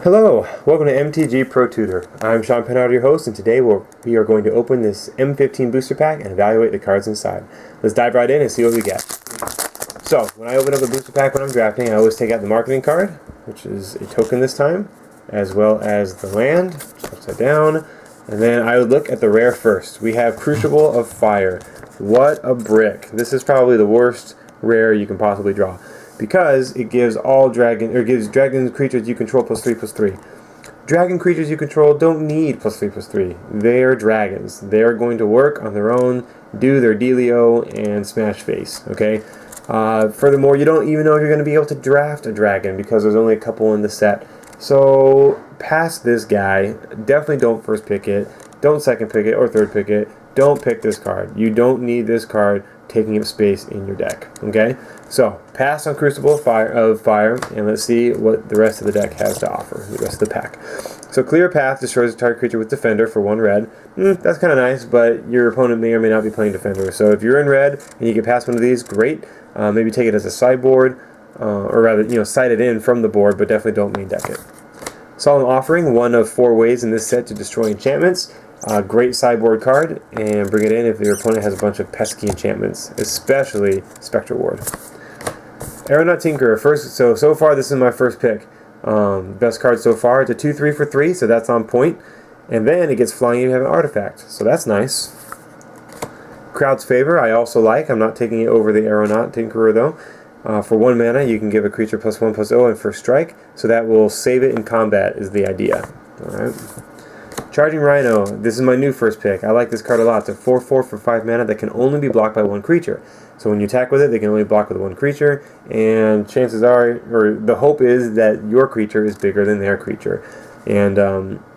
Hello, welcome to MTG Pro Tutor. I'm Sean Pennard, your host, and today we are going to open this M15 booster pack and evaluate the cards inside. Let's dive right in and see what we get. So, when I open up a booster pack when I'm drafting, I always take out the marketing card, which is a token this time, as well as the land, upside down, and then I would look at the rare first. We have Crucible of Fire. What a brick. This is probably the worst rare you can possibly draw, because it gives dragon creatures you control +3/+3. Dragon creatures you control don't need +3/+3. They're dragons. They're going to work on their own, do their dealio, and smash face. Okay. Furthermore, you don't even know if you're going to be able to draft a dragon because there's only a couple in the set. So past this guy. Definitely don't first pick it. Don't second pick it or third pick it. Don't pick this card. You don't need this card taking up space in your deck. Okay, so pass on Crucible of Fire, and let's see what the rest of the deck has to offer. The rest of the pack. So Clear Path destroys a target creature with Defender for 1 red. That's kind of nice, but your opponent may or may not be playing Defender. So if you're in red and you get past one of these, great. Maybe take it as a sideboard, or rather, side it in from the board, but definitely don't main deck it. Solemn Offering, one of 4 ways in this set to destroy enchantments. Great sideboard card, and bring it in if your opponent has a bunch of pesky enchantments, especially Spectre Ward. Aeronaut Tinkerer, so far this is my first pick. Best card so far. It's a 2/3 for 3, so that's on point. And then it gets flying if you have an artifact, so that's nice. Crowd's Favor, I also like. I'm not taking it over the Aeronaut Tinkerer though. For 1 mana, you can give a creature +1/+0 and first strike, so that will save it in combat is the idea. Alright. Charging Rhino, this is my new first pick. I like this card a lot. It's a 4/4 for 5 mana that can only be blocked by 1 creature. So when you attack with it, they can only block with 1 creature, and chances are, or the hope is, that your creature is bigger than their creature. And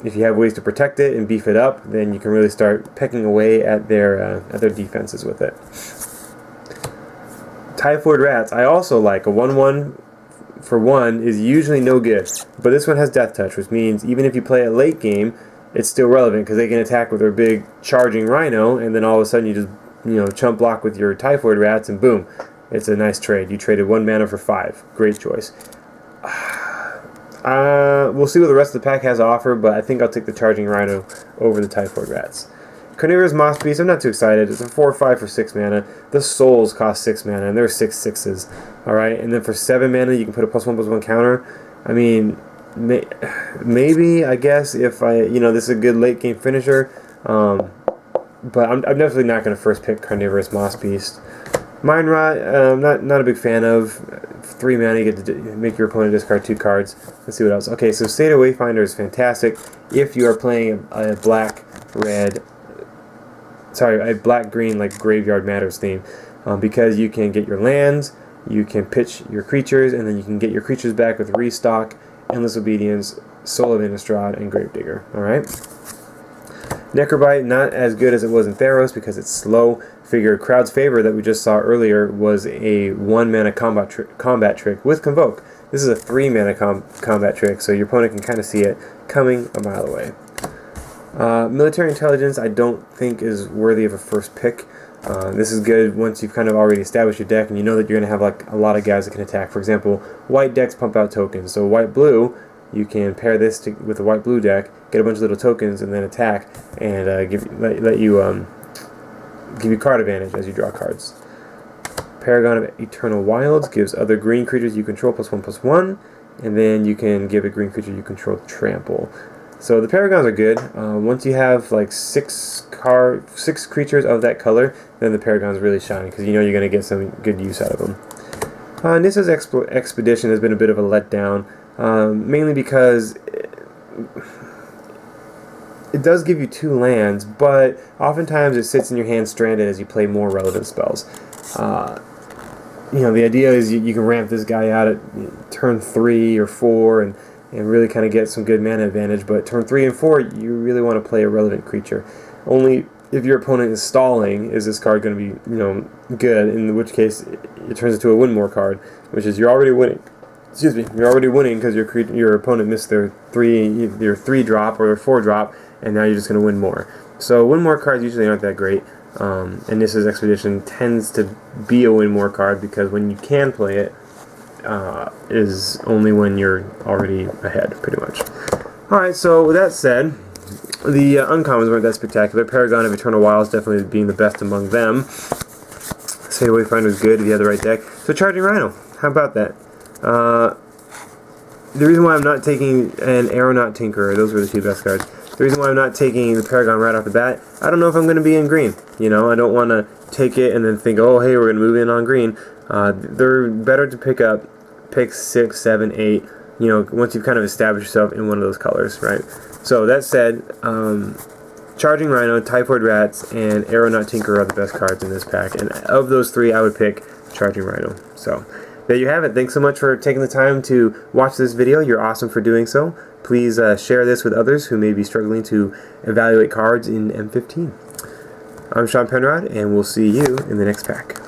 if you have ways to protect it and beef it up, then you can really start pecking away at their defenses with it. Typhoid Rats, I also like. A 1/1 for 1 is usually no good, but this one has Death Touch, which means even if you play it late game, it's still relevant because they can attack with their big charging Rhino, and then all of a sudden you just chump block with your Typhoid Rats, and boom, it's a nice trade. You traded 1 mana for 5. Great choice. We'll see what the rest of the pack has to offer, but I think I'll take the charging Rhino over the Typhoid Rats. Carnivorous Moss Beast, I'm not too excited. It's a 4/5 for 6 mana. The Souls cost 6 mana, and they're 6/6s. Alright, and then for 7 mana, you can put a +1/+1 counter. I mean, maybe, I guess, if this is a good late game finisher. But I'm definitely not going to first pick Carnivorous Moss Beast. Mind Rot, not a big fan of. 3 mana, you get to make your opponent discard 2 cards. Let's see what else. Okay, so State of Wayfinder is fantastic if you are playing a black-green, like Graveyard Matters theme, because you can get your lands, you can pitch your creatures, and then you can get your creatures back with Restock, Endless Obedience, Soul of Innistrad, and Gravedigger. Alright? Necrobite, not as good as it was in Theros because it's slow. Figure Crowd's Favor that we just saw earlier was a 1 mana combat trick with Convoke. This is a 3 mana combat trick, so your opponent can kind of see it coming a mile away. Military Intelligence I don't think is worthy of a first pick. This is good once you've kind of already established your deck and you know that you're going to have like a lot of guys that can attack. For example, white decks pump out tokens. So white-blue, you can pair this with a white-blue deck, get a bunch of little tokens, and then attack, and let you give you card advantage as you draw cards. Paragon of Eternal Wilds gives other green creatures you control +1/+1, and then you can give a green creature you control trample. So the Paragons are good. Once you have like 6 creatures of that color, then the Paragons really shine because you know you're going to get some good use out of them. Nissa's Expedition has been a bit of a letdown, mainly because it does give you 2 lands, but oftentimes it sits in your hand stranded as you play more relevant spells. The idea is you can ramp this guy out at turn 3 or 4 and really kind of get some good mana advantage, but turn 3 and 4, you really want to play a relevant creature. Only if your opponent is stalling is this card going to be, good, in which case it turns into a win more card, which is you're already winning. Excuse me, you're already winning because your opponent missed their 3 drop or their 4 drop, and now you're just going to win more. So win more cards usually aren't that great, and Nissa's Expedition tends to be a win more card because when you can play it, is only when you're already ahead, pretty much. Alright, so with that said, the uncommons weren't that spectacular. Paragon of Eternal Wilds definitely being the best among them. Say Wayfinder was good if you had the right deck. So Charging Rhino, how about that? The reason why I'm not taking an Aeronaut Tinkerer, those were the two best cards. The reason why I'm not taking the Paragon right off the bat, I don't know if I'm going to be in green. You know, I don't want to take it and then think, oh, hey, we're going to move in on green. They're better to pick up picks 6, 7, 8, you know, once you've kind of established yourself in one of those colors, right? So that said, Charging Rhino, Typhoid Rats, and Aeronaut Tinkerer are the best cards in this pack. And of those three, I would pick Charging Rhino. So there you have it. Thanks so much for taking the time to watch this video. You're awesome for doing so. Please share this with others who may be struggling to evaluate cards in M15. I'm Sean Penrod, and we'll see you in the next pack.